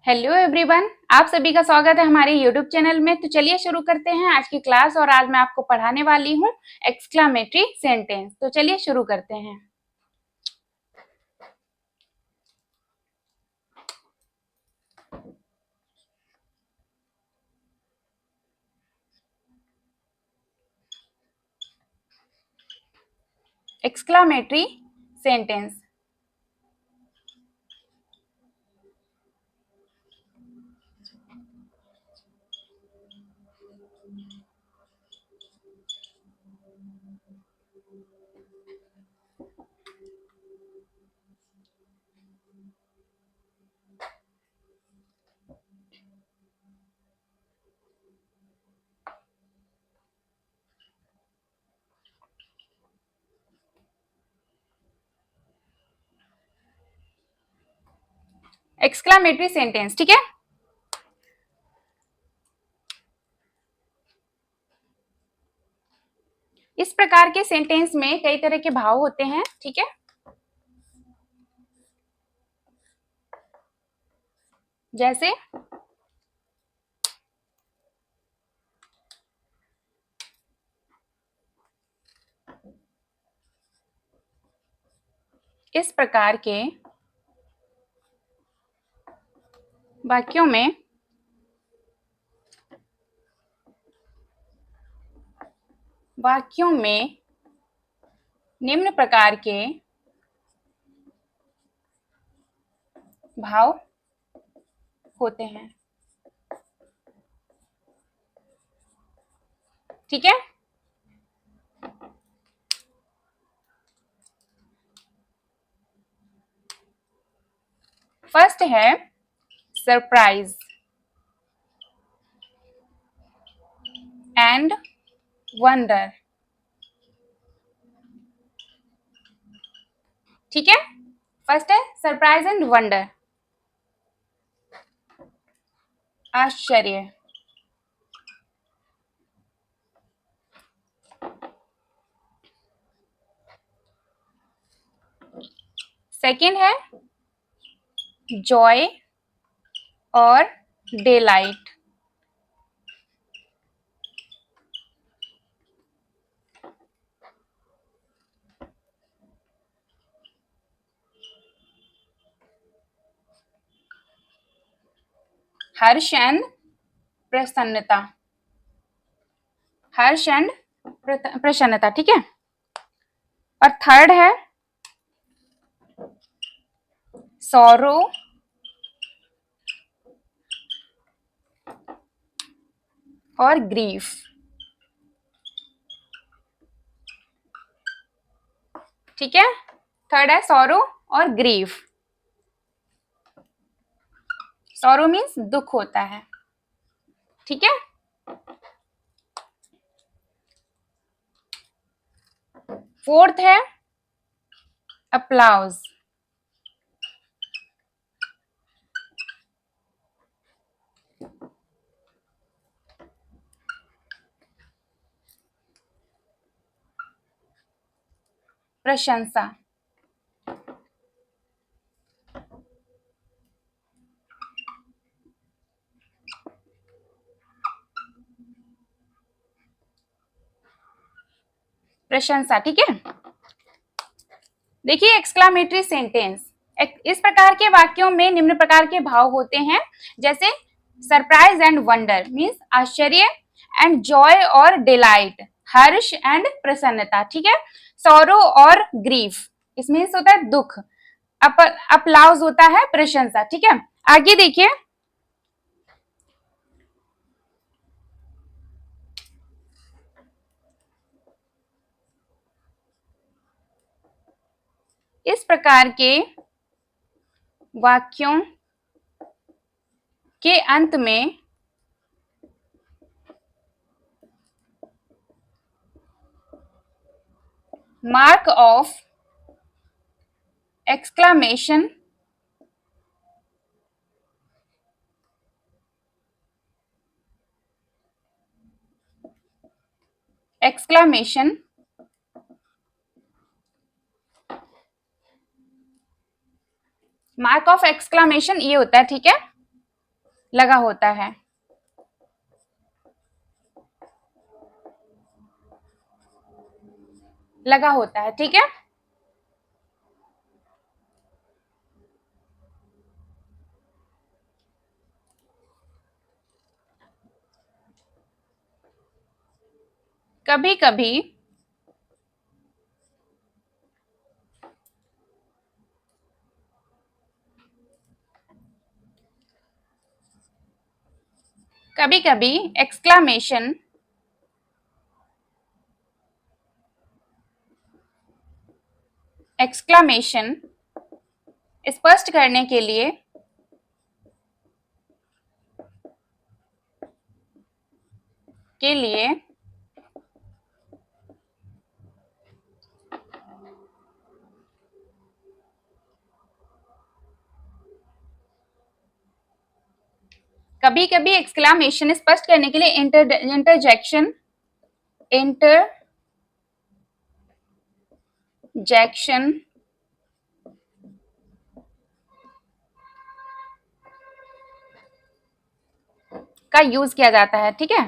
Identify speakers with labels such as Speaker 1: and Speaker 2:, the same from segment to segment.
Speaker 1: Hello everyone, आप सभी का स्वागत है हमारे यूट्यूब चैनल में। तो चलिए शुरू करते हैं आज की क्लास। और आज मैं आपको पढ़ाने वाली हूँ एक्सक्लामेटरी सेंटेंस। तो चलिए शुरू करते हैं। Exclamatory sentence. एक्सक्लामेटरी सेंटेंस, ठीक है। इस प्रकार के सेंटेंस में कई तरह के भाव होते हैं, ठीक है। जैसे इस प्रकार के वाक्यों में निम्न प्रकार के भाव होते हैं, ठीक है। फर्स्ट है सरप्राइज एंड वंडर, ठीक है। फर्स्ट है सरप्राइज एंड वंडर, आश्चर्य। सेकंड है जॉय और डेलाइट, हर्ष एंड प्रसन्नता, हर्ष एंड प्रसन्नता, ठीक है। और थर्ड है सॉरो और ग्रीफ, ठीक है। थर्ड है सॉरो और ग्रीफ। सॉरो मीन्स दुख होता है, ठीक है। फोर्थ है अप्लाउज, प्रशंसा। प्रशंसा, ठीक है। देखिए एक्सक्लामेटरी सेंटेंस, इस प्रकार के वाक्यों में निम्न प्रकार के भाव होते हैं, जैसे सरप्राइज एंड वंडर मीन्स आश्चर्य, एंड जॉय और डिलाइट हर्ष एंड प्रसन्नता, ठीक है। सॉरो और ग्रीफ इस मीन्स होता है दुख। अप्लाउज होता है प्रशंसा, ठीक है। आगे देखिए, इस प्रकार के वाक्यों के अंत में mark of exclamation mark of exclamation ये होता है, ठीक है। लगा होता है। लगा होता है, ठीक है। कभी कभी कभी कभी एक्सक्लामेशन एक्सक्लामेशन स्पष्ट करने के लिए कभी कभी एक्सक्लामेशन स्पष्ट करने के लिए इंटरजेक्शन का यूज किया जाता है, ठीक है।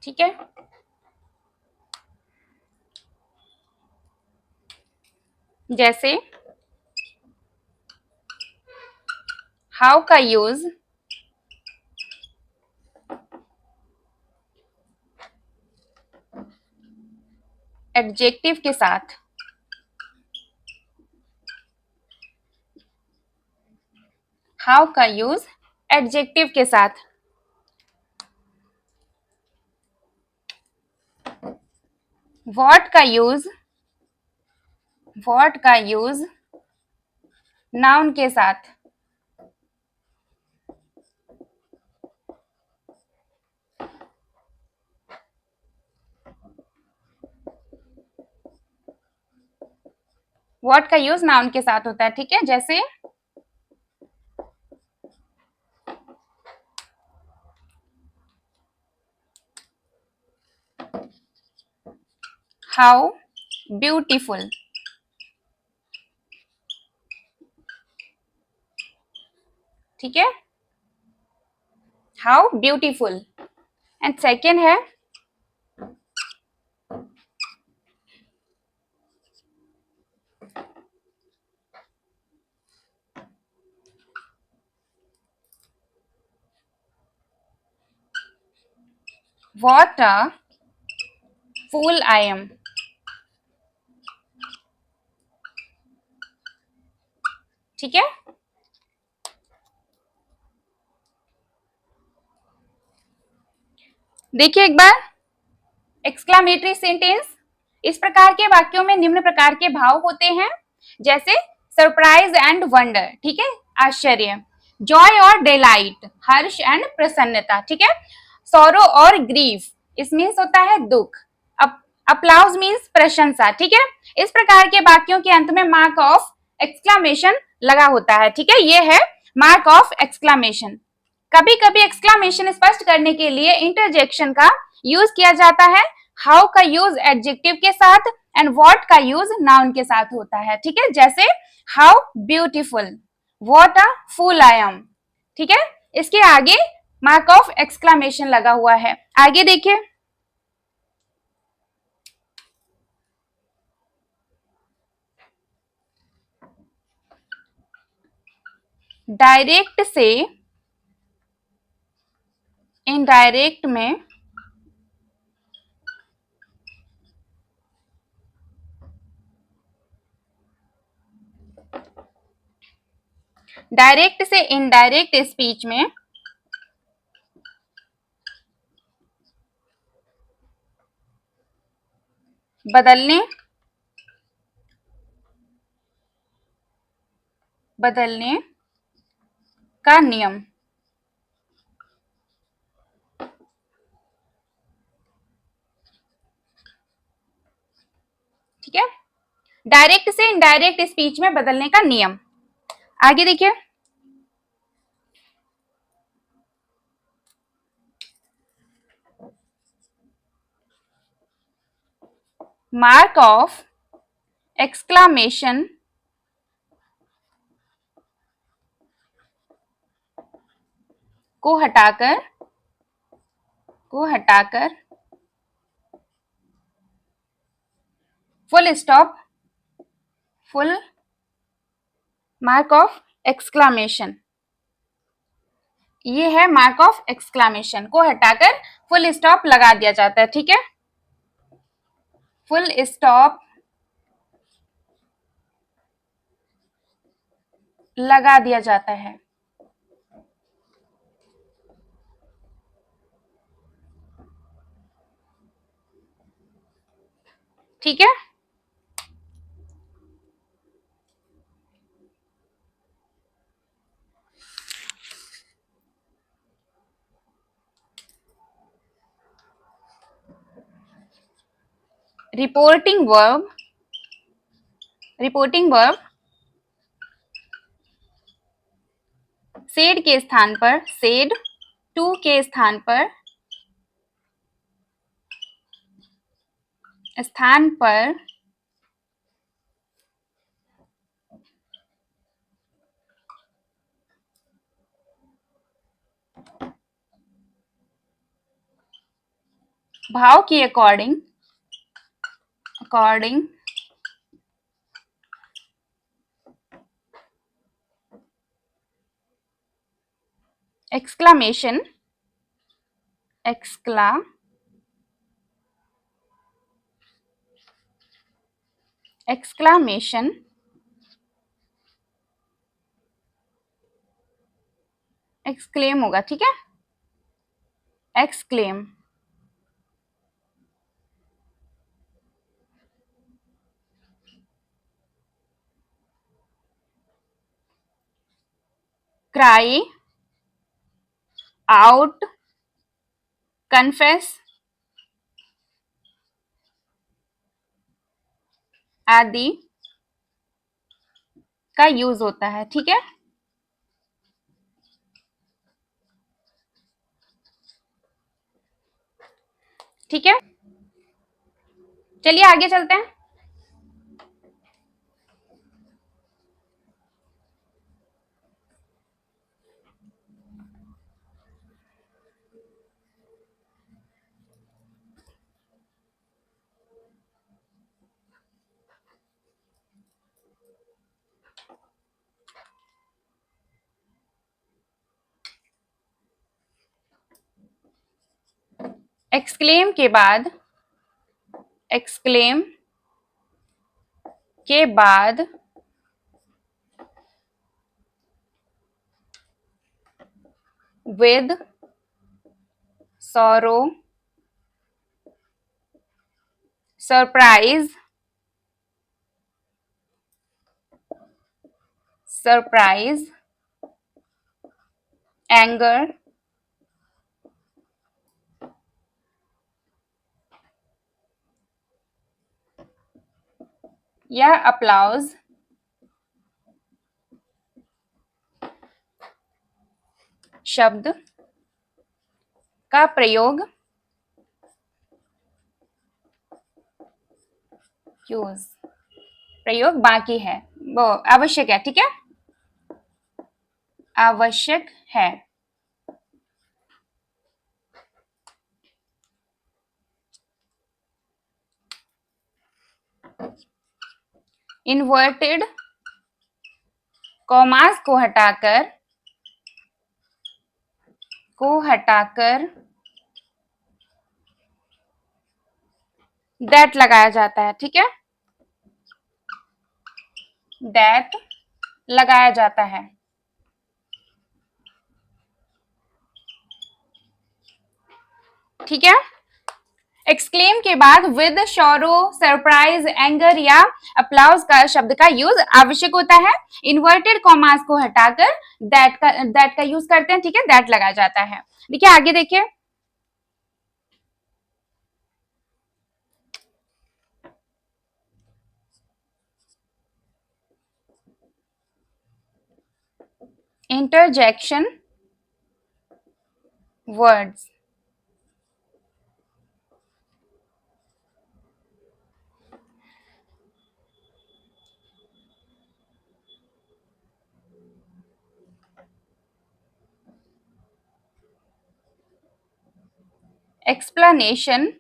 Speaker 1: ठीक है, जैसे हाउ का यूज एडजेक्टिव के साथ हाउ का यूज एडजेक्टिव के साथ व्हाट का यूज नाउन के साथ व्हाट का यूज नाउन के साथ होता है, ठीक है। जैसे हाउ ब्यूटीफुल, ठीक है। How beautiful. एंड सेकेंड है what a fool I am, ठीक है। देखिए एक बार एक्सक्लामेटरी सेंटेंस, इस प्रकार के वाक्यों में निम्न प्रकार के भाव होते हैं, जैसे सरप्राइज एंड वंडर, ठीक है, आश्चर्य। जॉय और डिलाइट, हर्ष एंड प्रसन्नता, ठीक है। सॉरो और ग्रीफ, इस मीन्स होता है दुख। अप्लाउज मीन्स प्रशंसा, ठीक है। इस प्रकार के वाक्यों के अंत में मार्क ऑफ एक्सक्लामेशन लगा होता है, ठीक है। ये है मार्क ऑफ एक्सक्लामेशन। कभी कभी एक्सक्लामेशन स्पष्ट करने के लिए इंटरजेक्शन का यूज किया जाता है। हाउ का यूज एडजेक्टिव के साथ एंड व्हाट का यूज नाउन के साथ होता है, ठीक है। जैसे how beautiful, what a fool I am, ठीक है। इसके आगे मार्क ऑफ एक्सक्लामेशन लगा हुआ है। आगे देखिए, डायरेक्ट से इनडायरेक्ट में डायरेक्ट से इनडायरेक्ट स्पीच में बदलने का नियम, ठीक है। डायरेक्ट से इनडायरेक्ट स्पीच में बदलने का नियम। आगे देखिए, मार्क ऑफ एक्सक्लामेशन को हटाकर full stop, full mark of exclamation, ये है मार्क ऑफ एक्सक्लामेशन को हटाकर फुल स्टॉप लगा दिया जाता है, ठीक है। फुल स्टॉप लगा दिया जाता है, ठीक है। रिपोर्टिंग वर्ब, सेड के स्थान पर, सेड टू के स्थान पर भाव की अकॉर्डिंग एक्सक्लामेशन एक्सक्लेम होगा, ठीक है। एक्सक्लेम, क्राई आउट, कन्फेस आदि का यूज होता है, ठीक है। ठीक है, चलिए आगे चलते हैं। एक्सक्लेम के बाद विद सॉरो, सरप्राइज, एंगर या अप्लाउज शब्द का प्रयोग बाकी है, वो आवश्यक है, ठीक है, आवश्यक है। इन्वर्टेड कॉमास को हटाकर दैट लगाया जाता है, ठीक है, दैट लगाया जाता है। ठीक है, एक्सक्लेम के बाद विद, शोरो, सरप्राइज, एंगर या अप्लाउज का शब्द का यूज आवश्यक होता है। इन्वर्टेड कॉमास को हटाकर दैट का यूज करते हैं, ठीक है, दैट लगाया जाता है। देखिए आगे देखिए, interjection words, explanation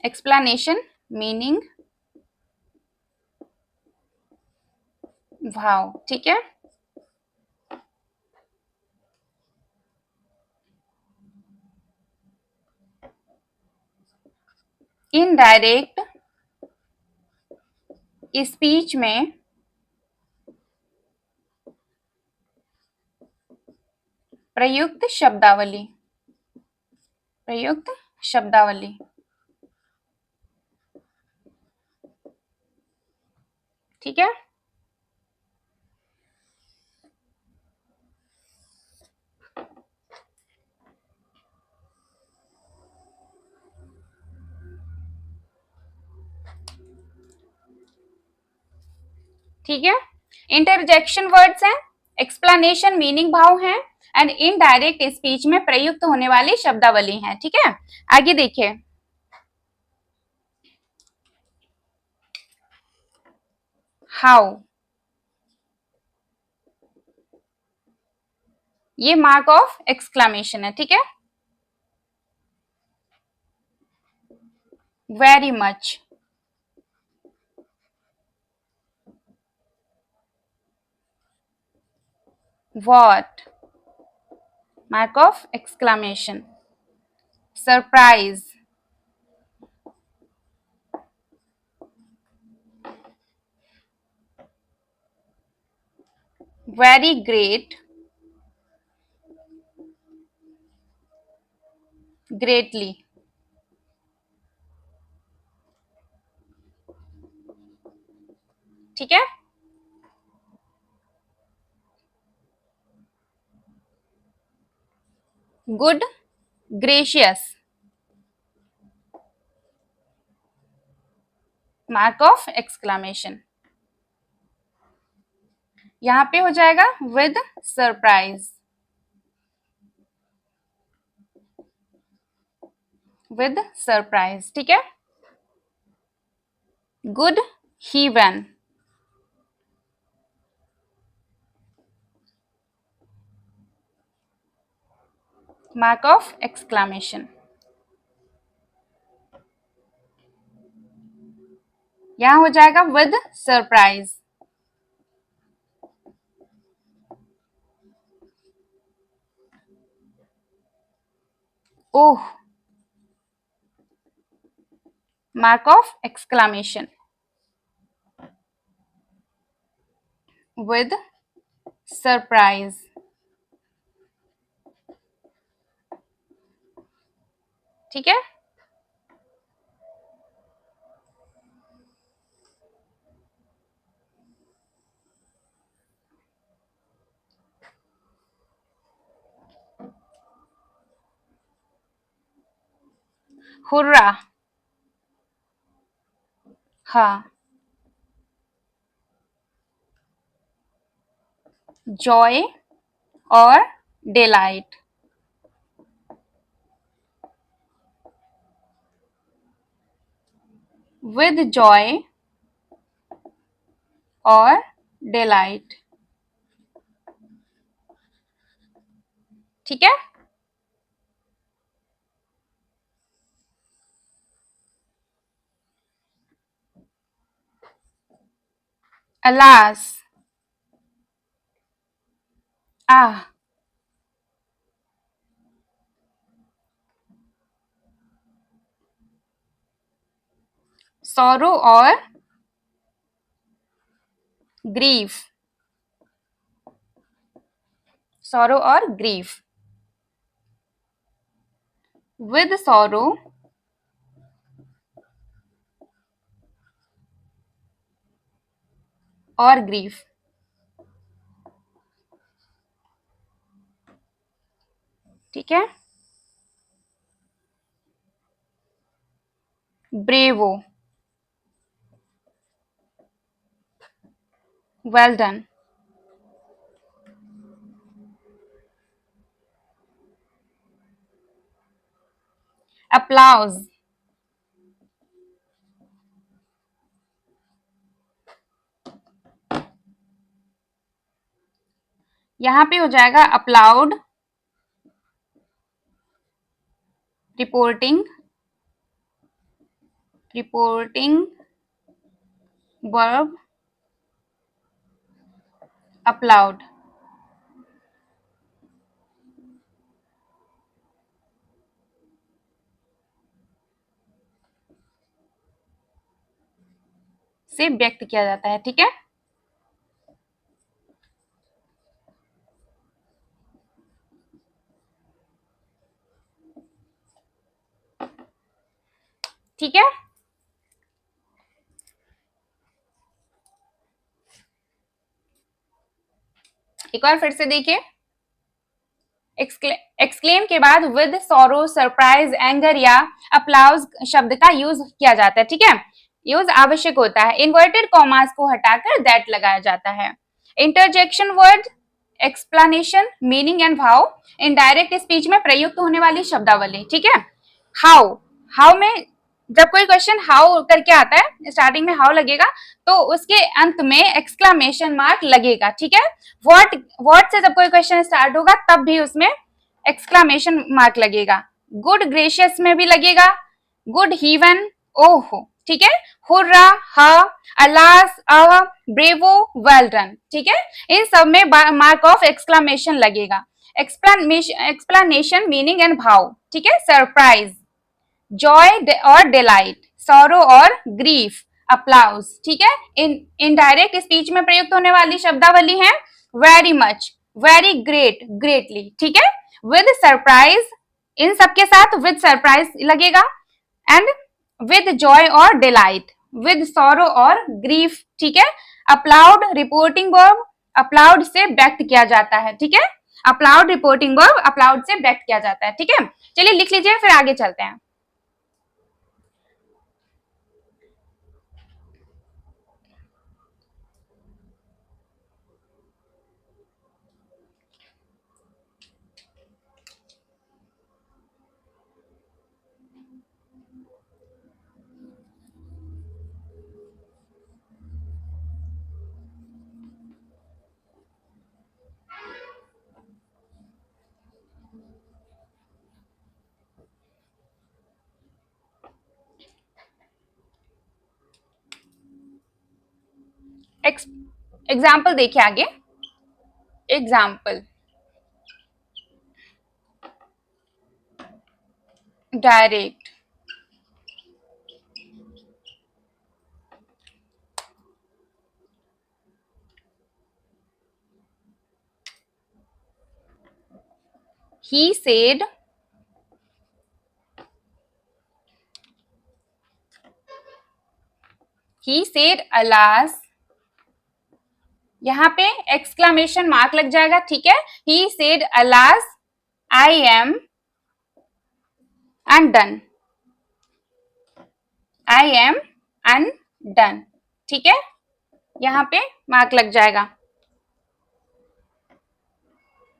Speaker 1: explanation meaning भाव, ठीक है। इनडायरेक्ट स्पीच में प्रयुक्त शब्दावली, प्रयुक्त शब्दावली, ठीक है। ठीक है, इंटरजेक्शन वर्ड्स हैं, एक्सप्लेनेशन मीनिंग भाव है, एंड इनडायरेक्ट स्पीच में प्रयुक्त होने वाली शब्दावली है, ठीक है। आगे देखिए, हाउ, ये मार्क ऑफ एक्सक्लेमेशन है, ठीक है। Very much, what, mark of exclamation, surprise, very great, greatly, ठीक है। Good, gracious, mark of exclamation, यहां पे हो जाएगा विद सरप्राइज, विद सरप्राइज, ठीक है। Good, he when, mark of exclamation, यहां हो जाएगा with surprise, oh, mark of exclamation, with surprise, ठीक है। हुर्रा, हाँ, जॉय और डिलाइट, विद जॉय और डिलाइट, ठीक है। अलास, आह, सौरो और ग्रीफ, सौरो और ग्रीफ, विद सौरो और ग्रीफ, ठीक है। ब्रेवो, वेल डन, अप्लाउज, यहाँ पे हो जाएगा अपलाउड रिपोर्टिंग वर्ब अपलाउड। से व्यक्त किया जाता है, ठीक है। ठीक है, एक बार फिर से देखिए। एक्सक्लेम के बाद विद सॉरो, सरप्राइज, एंगर या अप्लाउज शब्द का यूज किया जाता है, ठीक है। यूज आवश्यक होता है। इन्वर्टेड कॉमास को हटाकर दैट लगाया जाता है। Interjection word, explanation, meaning and भाव, इनडायरेक्ट स्पीच में प्रयुक्त होने वाली शब्दावली, ठीक है। हाउ, हाउ में जब कोई क्वेश्चन हाउ करके आता है, स्टार्टिंग में हाउ लगेगा, तो उसके अंत में एक्सक्लेमेशन मार्क लगेगा, ठीक है। व्हाट से जब कोई क्वेश्चन स्टार्ट होगा तब भी उसमें एक्सक्लेमेशन मार्क लगेगा। गुड ग्रेशियस में भी लगेगा, गुड हीवन, ओहो, ठीक है। हुर्रा, हा, अलास, ब्रेवो, वेल डन, ठीक है। इन सब में मार्क ऑफ एक्सक्लेमेशन लगेगा। एक्सप्लेनेशन, मीनिंग एंड भाव, ठीक है। सरप्राइज, जॉय और डिलाइट, सॉरो और ग्रीफ, अप्लाउज, ठीक है। इनडायरेक्ट स्पीच में प्रयुक्त होने वाली शब्दावली है very much, very great, greatly, ठीक है। विद सरप्राइज, इन सबके साथ विद सरप्राइज लगेगा, एंड विद जॉय और डिलाइट, विद सॉरो और ग्रीफ, ठीक है। अपलाउड रिपोर्टिंग वर्ब, अपलाउड से व्यक्त किया जाता है, ठीक है। अपलाउड रिपोर्टिंग वर्ब अपलाउड से व्यक्त किया जाता है, ठीक है। चलिए लिख लीजिए, फिर आगे चलते हैं। एग्जाम्पल देखिए आगे। Example, direct, he said, alas, यहाँ पे एक्सक्लेमेशन मार्क लग जाएगा, ठीक है। He said alas I am undone, I am undone, ठीक है। यहाँ पे मार्क लग जाएगा,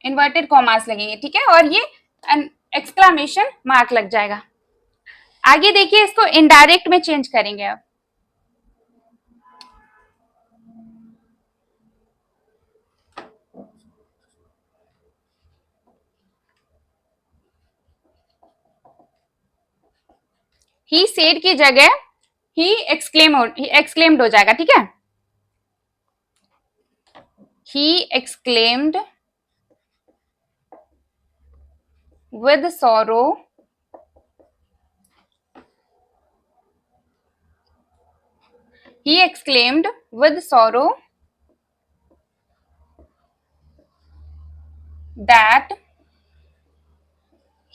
Speaker 1: इन्वर्टेड कॉमास लगेंगे, ठीक है, और ये एक्सक्लेमेशन मार्क लग जाएगा। आगे देखिए, इसको इनडायरेक्ट में चेंज करेंगे अब। ही सेड की जगह ही एक्सक्लेम्ड हो जाएगा, ठीक है। He exclaimed with sorrow he exclaimed with sorrow that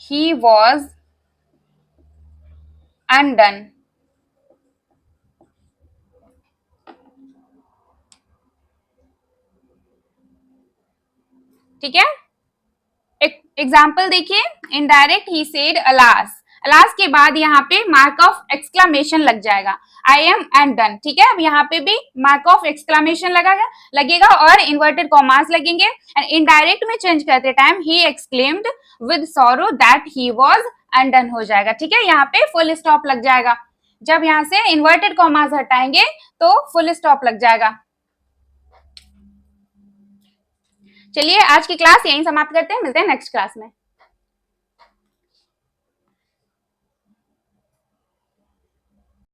Speaker 1: he was undone, ठीक है। एग्जाम्पल देखिए, indirect he said alas, alas के बाद यहाँ पे मार्क ऑफ एक्सक्लेमेशन लग जाएगा, आई एम एंड डन, ठीक है। अब यहाँ पे भी मार्क ऑफ एक्सक्लेमेशन लगेगा और इन्वर्टेड कॉमास लगेंगे। एंड इनडायरेक्ट में चेंज करते time he exclaimed with sorrow that he was undone हो जाएगा, ठीक है। यहाँ पे फुल स्टॉप लग जाएगा। जब यहाँ से इन्वर्टेड कॉमास हटाएंगे तो फुल स्टॉप लग जाएगा। चलिए आज की क्लास यहीं समाप्त करते हैं, मिलते हैं नेक्स्ट क्लास में।